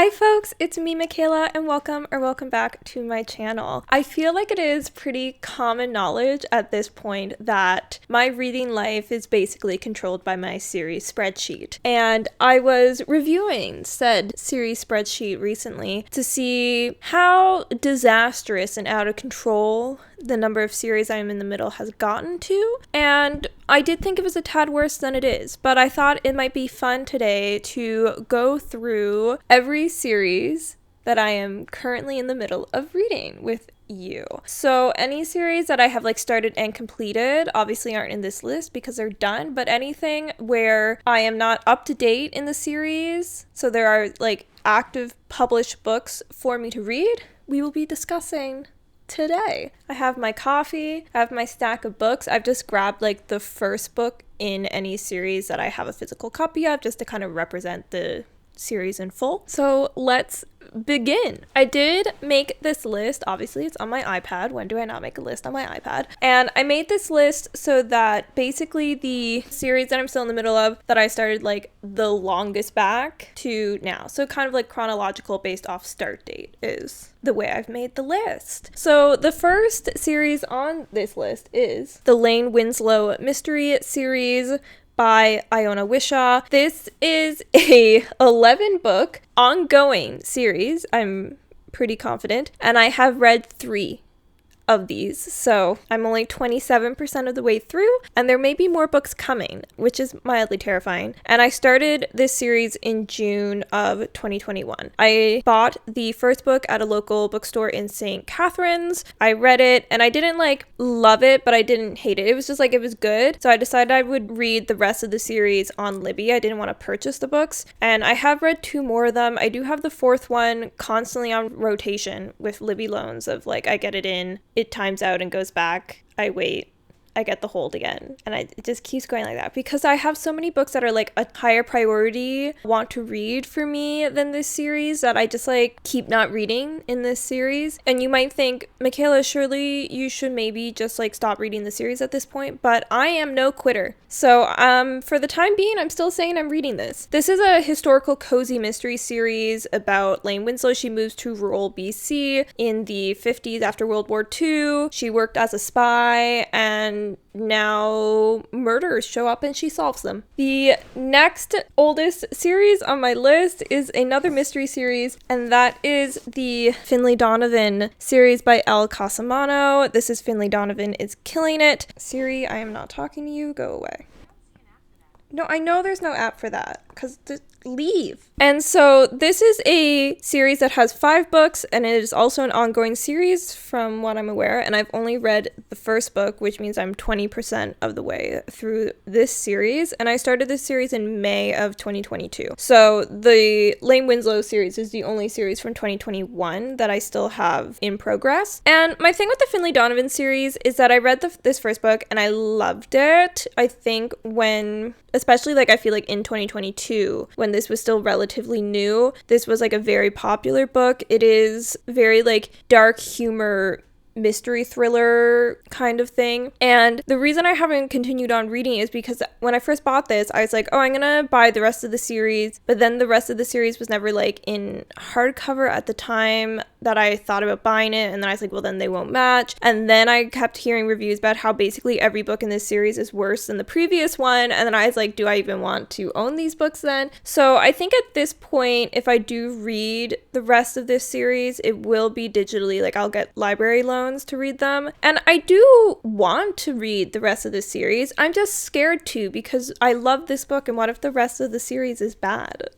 Hi folks, it's me Michaela and welcome back to my channel. I feel like it is pretty common knowledge at this point that my reading life is basically controlled by my series spreadsheet. And I was reviewing said series spreadsheet recently to see how disastrous and out of control the number of series I'm in the middle has gotten to, and I did think it was a tad worse than it is, but I thought it might be fun today to go through every series that I am currently in the middle of reading with you. So any series that I have started and completed obviously aren't in this list because they're done, but anything where I am not up to date in the series, so there are active published books for me to read, we will be discussing today. I have my coffee, I have my stack of books. I've just grabbed the first book in any series that I have a physical copy of just to kind of represent the series in full. So let's begin. I did make this list. Obviously it's on my iPad. When do I not make a list on my iPad? And I made this list so that basically the series that I'm still in the middle of that I started the longest back to now. So kind of chronological based off start date is the way I've made the list. So the first series on this list is the Lane Winslow mystery series by Iona Whishaw. This is a 11 book ongoing series, I'm pretty confident, and I have read 3 of these, so I'm only 27% of the way through, and there may be more books coming, which is mildly terrifying. And I started this series in June of 2021. I bought the first book at a local bookstore in St. Catharines. I read it, and I didn't love it, but I didn't hate it. It was just it was good, so I decided I would read the rest of the series on Libby. I didn't want to purchase the books, and I have read 2 more of them. I do have the 4th one constantly on rotation with Libby loans of I get it in, it times out and goes back, I wait, I get the hold again, and it just keeps going like that because I have so many books that are a higher priority want to read for me than this series that I just keep not reading in this series. And you might think, Michaela, surely you should maybe just stop reading the series at this point, but I am no quitter. So for the time being, I'm still saying I'm reading this. This is a historical cozy mystery series about Lane Winslow. She moves to rural BC in the 50s after World War II. She worked as a spy, and now murders show up and she solves them. The next oldest series on my list is another mystery series, and that is the Finlay Donovan series by Elle Cosimano. This is Finlay Donovan is Killing It. Siri, I am not talking to you. Go away. No, I know there's no app for that because leave. And so this is a series that has 5 books, and it is also an ongoing series from what I'm aware, and I've only read the first book, which means I'm 20% of the way through this series, and I started this series in May of 2022. So the Lane Winslow series is the only series from 2021 that I still have in progress. And my thing with the Finlay Donovan series is that I read this first book and I loved it. I think especially I feel in 2022 when this was still relatively new, this was a very popular book. It is very dark humor mystery thriller kind of thing. And the reason I haven't continued on reading is because when I first bought this, I was I'm gonna buy the rest of the series, but then the rest of the series was never in hardcover at the time that I thought about buying it, and then I was well, then they won't match. And then I kept hearing reviews about how basically every book in this series is worse than the previous one, and then I was do I even want to own these books then? So I think at this point, if I do read the rest of this series, it will be digitally, I'll get library loans to read them. And I do want to read the rest of this series. I'm just scared to because I love this book, and what if the rest of the series is bad?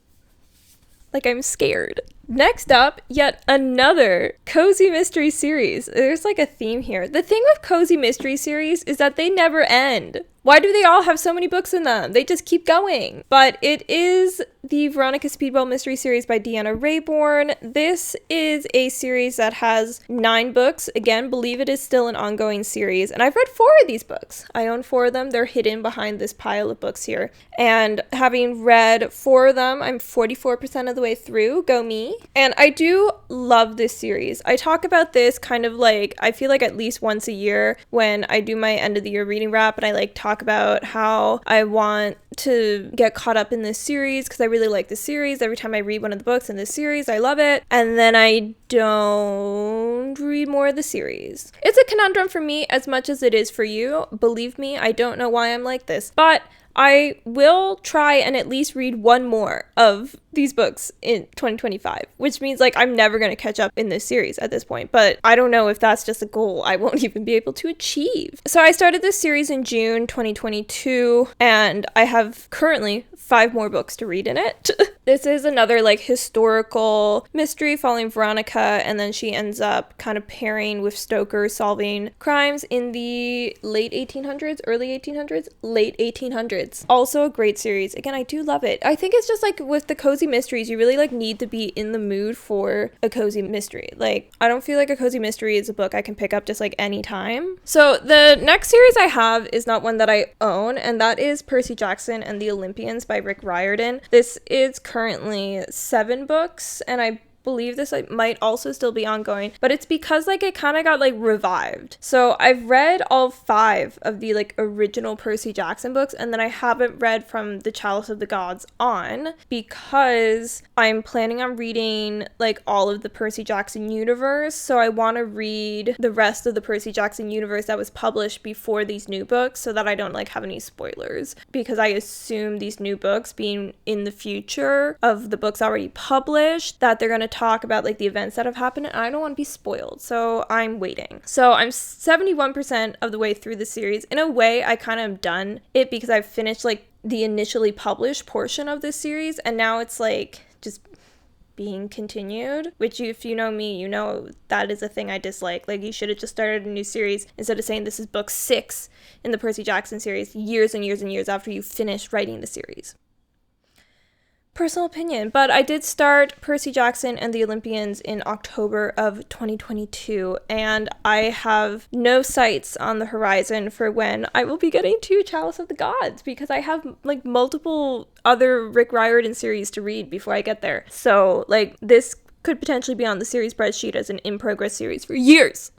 I'm scared. Next up, yet another cozy mystery series. There's a theme here. The thing with cozy mystery series is that they never end. Why do they all have so many books in them? They just keep going. But it is the Veronica Speedwell mystery series by Deanna Raybourn. This is a series that has 9 books. Again, believe it is still an ongoing series. And I've read 4 of these books. I own 4 of them. They're hidden behind this pile of books here. And having read 4 of them, I'm 44% of the way through. Go me. And I do love this series. I talk about this kind of like, I feel like at least once a year when I do my end of the year reading wrap, and I like talk about how I want to get caught up in this series because I really like the series. Every time I read one of the books in this series, I love it. And then I don't read more of the series. It's a conundrum for me as much as it is for you. Believe me, I don't know why I'm like this, but I will try and at least read one more of these books in 2025, which means like I'm never going to catch up in this series at this point, but I don't know if that's just a goal I won't even be able to achieve. So I started this series in June 2022, and I have currently 5 more books to read in it. This is another like historical mystery following Veronica, and then she ends up kind of pairing with Stoker solving crimes in the late 1800s, early 1800s, late 1800s. Also a great series. Again, I do love it. I think it's just like with the cozy mysteries, you really like need to be in the mood for a cozy mystery. Like, I don't feel like a cozy mystery is a book I can pick up just like any time. So the next series I have is not one that I own, and that is Percy Jackson and the Olympians by Riordan. This is currently 7 books, and I believe this might also still be ongoing, but it's because like it kind of got like revived. So I've read all 5 of the like original Percy Jackson books, and then I haven't read from the Chalice of the Gods on because I'm planning on reading like all of the Percy Jackson universe. So I want to read the rest of the Percy Jackson universe that was published before these new books so that I don't like have any spoilers, because I assume these new books being in the future of the books already published, that they're going to talk about like the events that have happened, and I don't want to be spoiled, so I'm waiting. So I'm 71% of the way through the series. In a way, I kind of am done it because I've finished like the initially published portion of this series, and now it's like just being continued, which if you know me, you know that is a thing I dislike. Like, you should have just started a new series instead of saying this is book 6 in the Percy Jackson series years and years and years after you finished writing the series. Personal opinion, but I did start Percy Jackson and the Olympians in October of 2022, and I have no sights on the horizon for when I will be getting to Chalice of the Gods, because I have like multiple other Rick Riordan series to read before I get there. So like this could potentially be on the series spreadsheet as an in-progress series for years.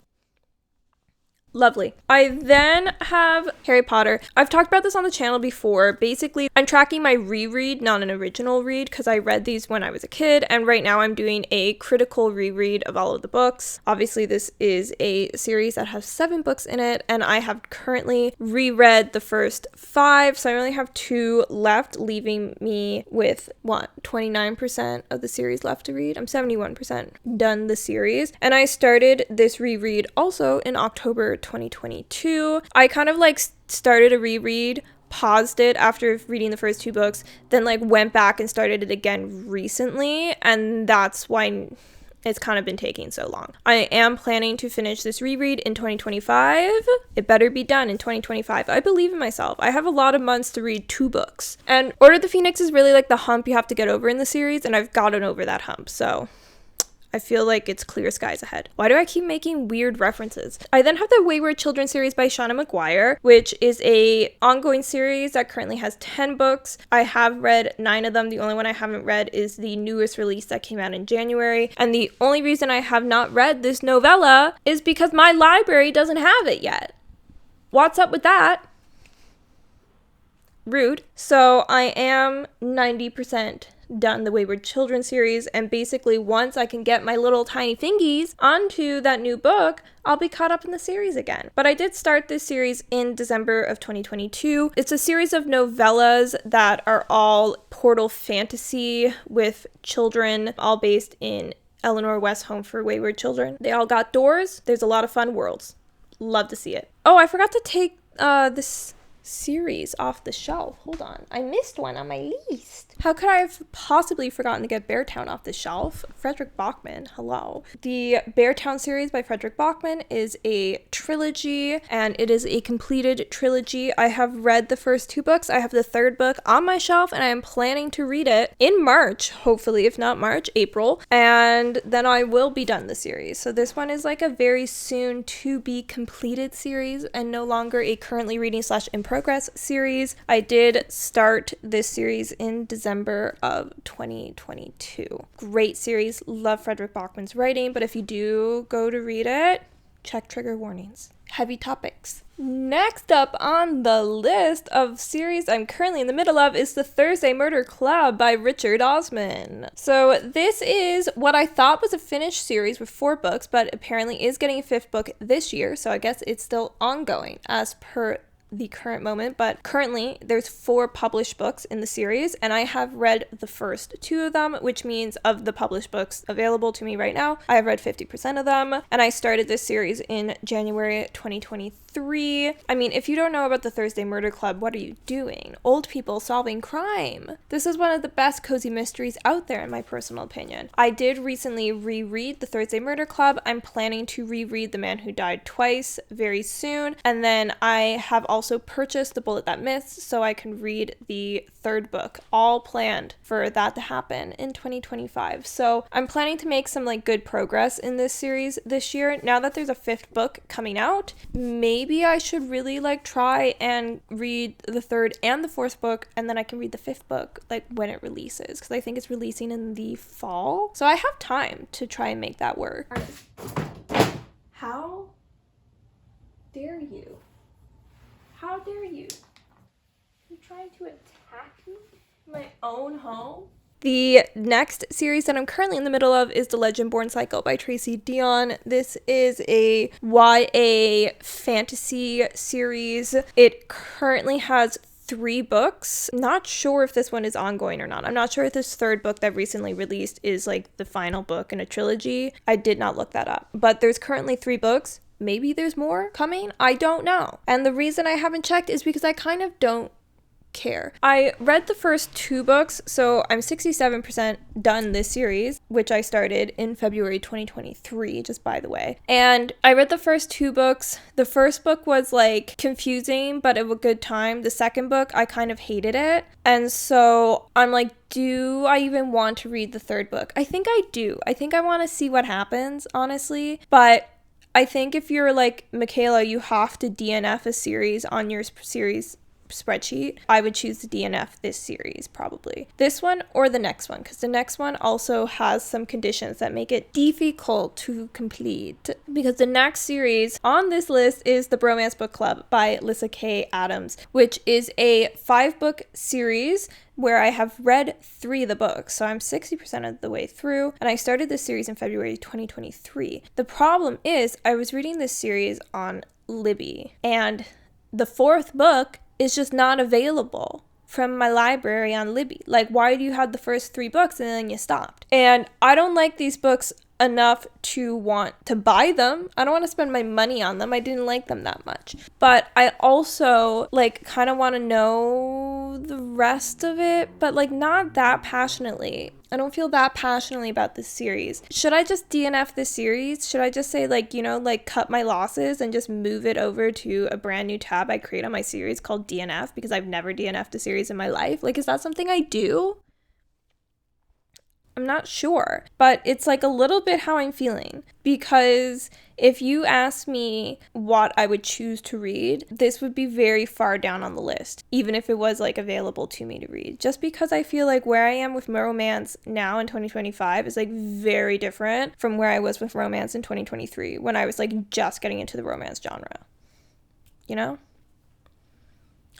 Lovely. I then have Harry Potter. I've talked about this on the channel before. Basically, I'm tracking my reread, not an original read, because I read these when I was a kid, and right now I'm doing a critical reread of all of the books. Obviously, this is a series that has 7 books in it, and I have currently reread the first 5, so I only have 2 left, leaving me with, 29% of the series left to read? I'm 71% done the series, and I started this reread also in October 2022. I kind of like started a reread, paused it after reading the first 2 books, then like went back and started it again recently, and that's why it's kind of been taking so long. I am planning to finish this reread in 2025. It better be done in 2025. I believe in myself. I have a lot of months to read 2 books, and Order of the Phoenix is really like the hump you have to get over in the series, and I've gotten over that hump, so I feel like it's clear skies ahead. Why do I keep making weird references? I then have the Wayward Children series by Shauna McGuire, which is a ongoing series that currently has 10 books. I have read 9 of them. The only one I haven't read is the newest release that came out in January. And the only reason I have not read this novella is because my library doesn't have it yet. What's up with that? Rude. So I am 90% done the Wayward Children series, and basically once I can get my little tiny fingies onto that new book, I'll be caught up in the series again. But I did start this series in December of 2022. It's a series of novellas that are all portal fantasy with children, all based in Eleanor West's Home for Wayward Children. They all got doors. There's a lot of fun worlds. Love to see it. Oh, I forgot to take this series off the shelf. Hold on. I missed one on my list. How could I have possibly forgotten to get Beartown off the shelf? Fredrik Backman, hello. The Beartown series by Fredrik Backman is a trilogy, and it is a completed trilogy. I have read the first 2 books. I have the 3rd book on my shelf, and I am planning to read it in March, hopefully, if not March, April, and then I will be done the series. So this one is like a very soon to be completed series and no longer a currently reading / in progress series. I did start this series in December December of 2022. Great series. Love Fredrik Backman's writing, but if you do go to read it, check trigger warnings. Heavy topics. Next up on the list of series I'm currently in the middle of is The Thursday Murder Club by Richard Osman. So this is what I thought was a finished series with 4 books, but apparently is getting a 5th book this year, so I guess it's still ongoing as per the current moment, but currently there's 4 published books in the series, and I have read the first 2 of them, which means of the published books available to me right now, I have read 50% of them, and I started this series in January 2023. I mean, if you don't know about the Thursday Murder Club, what are you doing? Old people solving crime. This is one of the best cozy mysteries out there, in my personal opinion. I did recently reread the Thursday Murder Club. I'm planning to reread The Man Who Died Twice very soon, and then I have also purchased The Bullet That Missed so I can read the 3rd book, all planned for that to happen in 2025. So I'm planning to make some like good progress in this series this year. Now that there's a 5th book coming out, maybe I should really like try and read the 3rd and the 4th book, and then I can read the 5th book like when it releases, because I think it's releasing in the fall. So I have time to try and make that work. How dare you? How dare you? You're trying to attack me in my own home? The next series that I'm currently in the middle of is the Legendborn cycle by Tracy Deonn. This is a YA fantasy series. It currently has 3 books. Not sure if this one is ongoing or not. I'm not sure if this 3rd book that recently released is like the final book in a trilogy. I did not look that up. But there's currently 3 books. Maybe there's more coming. I don't know. And the reason I haven't checked is because I kind of don't care. I read the first 2 books, so I'm 67% done this series, which I started in February 2023, just by the way. And I read the first 2 books. The first book was like confusing, but at a good time. The second book, I kind of hated it. And so I'm like, do I even want to read the 3rd book? I think I do. I think I want to see what happens, honestly. But I think if you're like Michaela, you have to DNF a series on your series spreadsheet. I would choose to DNF this series, probably. This one or the next one, because the next one also has some conditions that make it difficult to complete. Because the next series on this list is The Bromance Book Club by Lyssa Kay Adams, which is a 5-book series where I have read 3 of the books, so I'm 60% of the way through, and I started this series in February 2023. The problem is, I was reading this series on Libby, and the 4th book is just not available from my library on Libby. Like, why do you have the first 3 books and then you stopped? And I don't like these books enough to want to buy them. I don't want to spend my money on them. I didn't like them that much. But I also like kind of want to know the rest of it, but like not that passionately. I don't feel that passionately about this series. Should I just DNF this series? Should I just say like, you know, like cut my losses and just move it over to a brand new tab I create on my series called DNF, because I've never DNF'd a series in my life? Like, is that something I do? I'm not sure, but it's like a little bit how I'm feeling, because if you ask me what I would choose to read, this would be very far down on the list, even if it was like available to me to read, just because I feel like where I am with romance now in 2025 is like very different from where I was with romance in 2023 when I was like just getting into the romance genre. You know?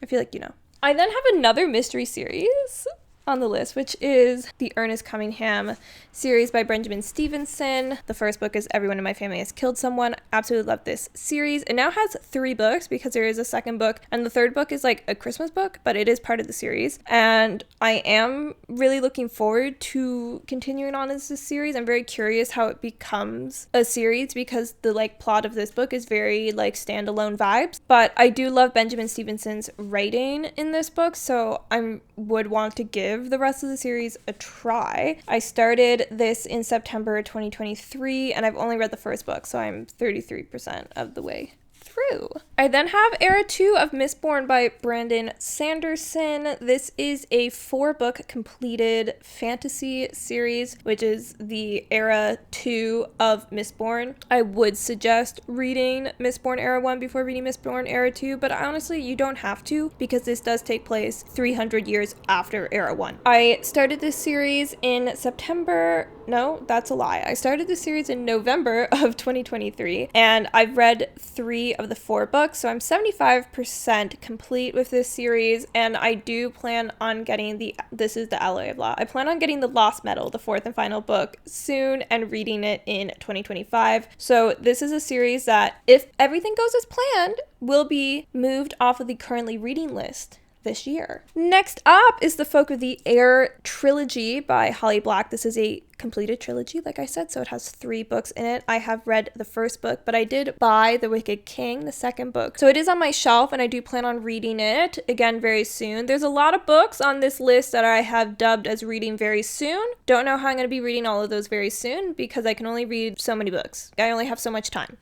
I feel like you know. I then have another mystery series on the list, which is the Earnest Cunningham series by Benjamin Stevenson. The first book is Everyone in My Family Has Killed Someone. Absolutely love this series. It now has 3 books because there is a second book, and the 3rd book is like a Christmas book, but it is part of the series. And I am really looking forward to continuing on as this series. I'm very curious how it becomes a series, because the like plot of this book is very like standalone vibes. But I do love Benjamin Stevenson's writing in this book, so I would want to give the rest of the series a try. I started this in September 2023, and I've only read the first book, so I'm 33% of the way through. I then have Era 2 of Mistborn by Brandon Sanderson. This is a 4-book completed fantasy series, which is the Era 2 of Mistborn. I would suggest reading Mistborn Era 1 before reading Mistborn Era 2, but honestly, you don't have to, because this does take place 300 years after Era 1. I started this series in September. No, that's a lie. I started this series in November of 2023, and I've read 3 of the 4 books, so I'm 75% complete with this series, and I do plan on getting this is the Alloy of Law. I plan on getting the Lost Metal, the 4th and final book, soon, and reading it in 2025. So this is a series that, if everything goes as planned, will be moved off of the currently reading list this year. Next up is the Folk of the Air trilogy by Holly Black. This is a completed trilogy, like I said, so it has 3 books in it. I have read the first book, but I did buy The Wicked King, the second book. So it is on my shelf, and I do plan on reading it again very soon. There's a lot of books on this list that I have dubbed as reading very soon. Don't know how I'm going to be reading all of those very soon, because I can only read so many books. I only have so much time.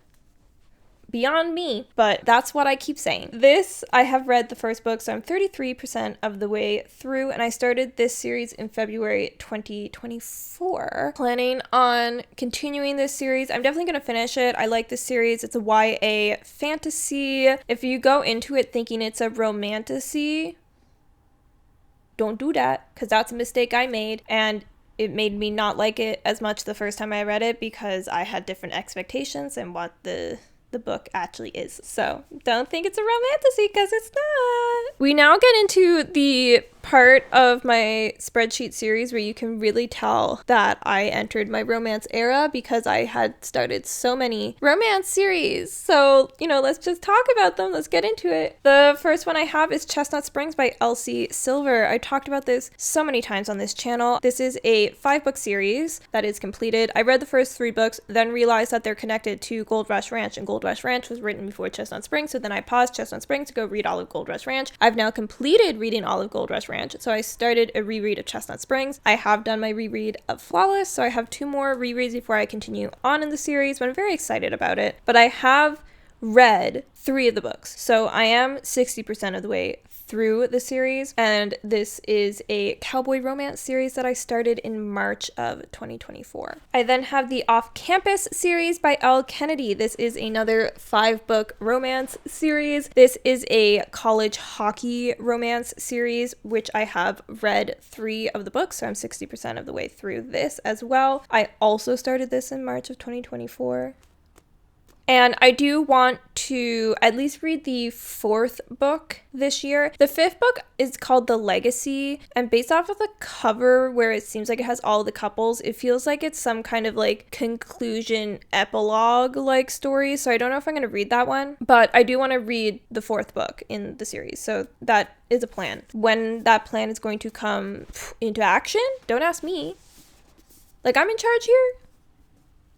Beyond me, but that's what I keep saying. This, I have read the first book, so I'm 33% of the way through, and I started this series in February 2024. Planning on continuing this series. I'm definitely going to finish it. I like this series. It's a YA fantasy. If you go into it thinking it's a romantasy, don't do that, because that's a mistake I made, and it made me not like it as much the first time I read it, because I had different expectations and what the book actually is. So don't think it's a romantasy, because it's not. We now get into the part of my spreadsheet series where you can really tell that I entered my romance era, because I had started so many romance series. So, let's just talk about them. Let's get into it. The first one I have is Chestnut Springs by Elsie Silver. I talked about this so many times on this channel. This is a 5-book series that is completed. I read the first 3 books, then realized that they're connected to Gold Rush Ranch, and Gold Rush Ranch was written before Chestnut Springs, so then I paused Chestnut Springs to go read all of Gold Rush Ranch. I've now completed reading all of Gold Rush Ranch, so I started a reread of Chestnut Springs. I have done my reread of Flawless, so I have 2 more rereads before I continue on in the series, but I'm very excited about it. But I have read 3 of the books, so I am 60% of the way through the series, and this is a cowboy romance series that I started in March of 2024. I then have the Off Campus series by Elle Kennedy. This is another 5-book romance series. This is a college hockey romance series, which I have read 3 of the books, so I'm 60% of the way through this as well. I also started this in March of 2024. And I do want to at least read the 4th book this year. The 5th book is called The Legacy, and based off of the cover where it seems like it has all the couples, it feels like it's some kind of conclusion epilogue story. So I don't know if I'm going to read that one, but I do want to read the 4th book in the series. So that is a plan. When that plan is going to come into action, don't ask me. I'm in charge here.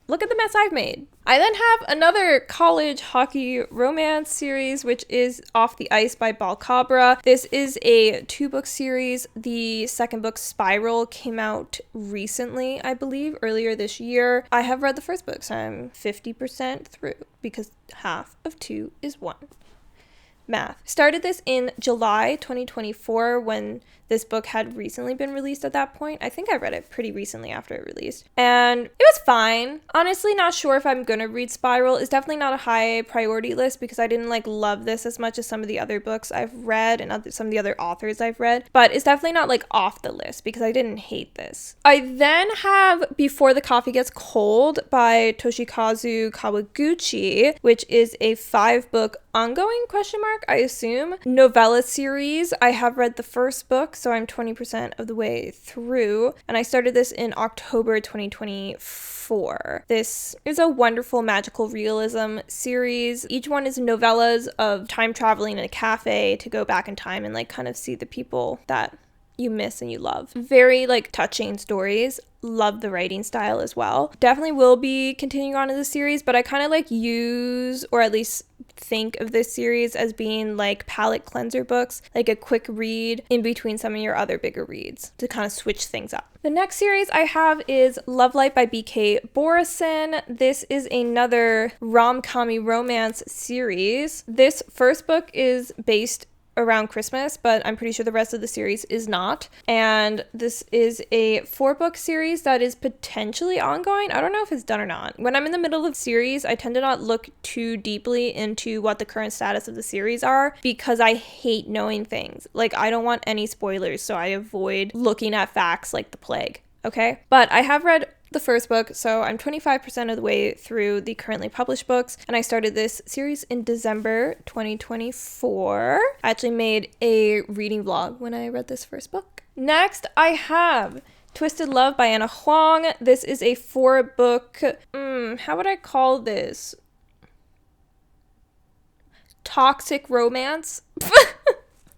Look at the mess I've made. I then have another college hockey romance series, which is Off the Ice by Bal Khabra. This is a 2-book series. The 2nd book, Spiral, came out recently, I believe, earlier this year. I have read the 1st book, so I'm 50% through, because half of 2 is 1. Math. Started this in July 2024 when this book had recently been released at that point. I think I read it pretty recently after it released. And it was fine. Honestly, not sure if I'm gonna read Spiral. It's definitely not a high priority list, because I didn't love this as much as some of the other books I've read and some of the other authors I've read. But it's definitely not off the list, because I didn't hate this. I then have Before the Coffee Gets Cold by Toshikazu Kawaguchi, which is a 5-book ongoing I assume novella series. I have read the 1st book, so I'm 20% of the way through, and I started this in October 2024. This is a wonderful magical realism series. Each one is novellas of time traveling in a cafe to go back in time and kind of see the people that you miss and you love. Very touching stories. Love the writing style as well. Definitely will be continuing on in the series, but I kind of use, or at least think of this series as being like palate cleanser books, like a quick read in between some of your other bigger reads to kind of switch things up. The next series I have is Lovelight by BK Borison. This is another rom-com-y romance series. This first book is based around Christmas, but I'm pretty sure the rest of the series is not. And this is a 4-book series that is potentially ongoing. I don't know if it's done or not. When I'm in the middle of a series, I tend to not look too deeply into what the current status of the series are because I hate knowing things. Like, I don't want any spoilers, so I avoid looking at facts like the plague. Okay? But I have read the first book, so I'm 25% of the way through the currently published books, and I started this series in December 2024. I actually made a reading vlog when I read this first book. Next, I have Twisted Love by Ana Huang. This is a 4-book, how would I call this? Toxic romance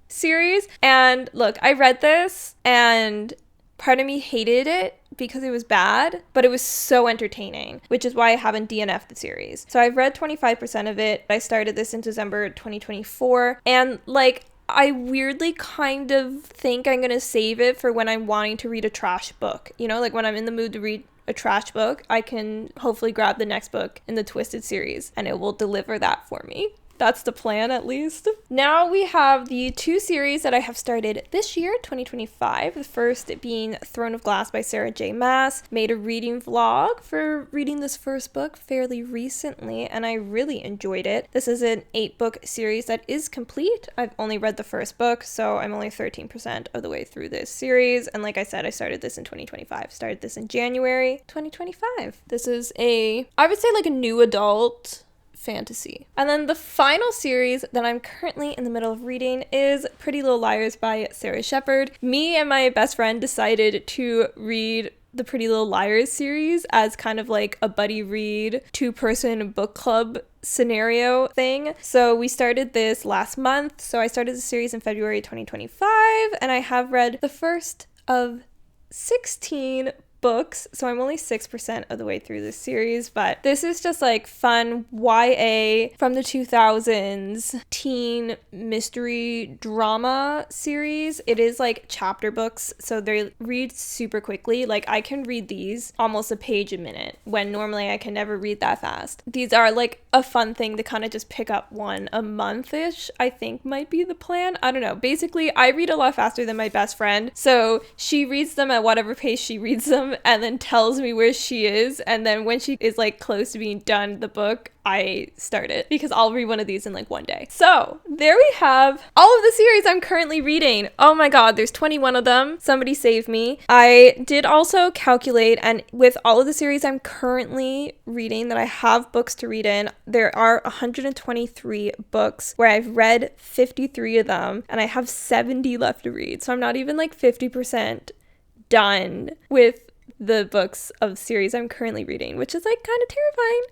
series. And look, I read this, and part of me hated it because it was bad, but it was so entertaining, which is why I haven't DNF'd the series. So I've read 25% of it. I started this in December 2024, and like, I weirdly kind of think I'm gonna save it for when I'm wanting to read a trash book. You know, like when I'm in the mood to read a trash book, I can hopefully grab the next book in the Twisted series, and it will deliver that for me. That's the plan, at least. Now we have the 2 series that I have started this year, 2025. The first being Throne of Glass by Sarah J. Maas. Made a reading vlog for reading this first book fairly recently, and I really enjoyed it. This is an 8-book series that is complete. I've only read the first book, so I'm only 13% of the way through this series. And like I said, I started this in 2025. Started this in January 2025. This is I would say like a new adult fantasy. And then the final series that I'm currently in the middle of reading is Pretty Little Liars by Sarah Shepard. Me and my best friend decided to read the Pretty Little Liars series as kind of like a buddy read, 2-person book club scenario thing. So we started this last month. So I started the series in February 2025, and I have read the first of 16 books, so I'm only 6% of the way through this series, but this is just like fun YA from the 2000s teen mystery drama series. It is like chapter books, so they read super quickly. Like, I can read these almost a page a minute when normally I can never read that fast. These are like a fun thing to kind of just pick up one a month-ish, I think might be the plan. I don't know. Basically, I read a lot faster than my best friend, so she reads them at whatever pace she reads them and then tells me where she is, and then when she is like close to being done the book, I start it, because I'll read one of these in like one day. So there we have all of the series I'm currently reading. Oh my god, there's 21 of them. Somebody save me. I did also calculate, and with all of the series I'm currently reading that I have books to read in, there are 123 books where I've read 53 of them, and I have 70 left to read. So I'm not even like 50% done with the books of series I'm currently reading, which is like kind of terrifying.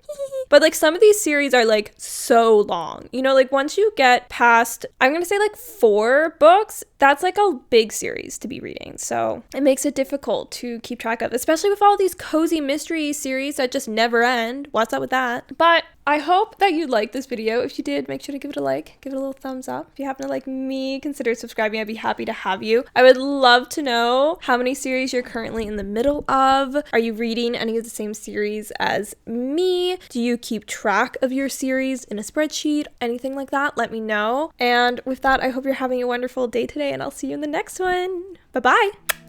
But like some of these series are like so long, you know, like once you get past, I'm gonna say like 4 books, that's like a big series to be reading, so it makes it difficult to keep track of, especially with all these cozy mystery series that just never end. What's up with that? But I hope that you liked this video. If you did, make sure to give it a like, give it a little thumbs up. If you happen to like me, consider subscribing. I'd be happy to have you. I would love to know how many series you're currently in the middle of. Are you reading any of the same series as me? Do you keep track of your series in a spreadsheet? Anything like that? Let me know. And with that, I hope you're having a wonderful day today, and I'll see you in the next one. Bye-bye.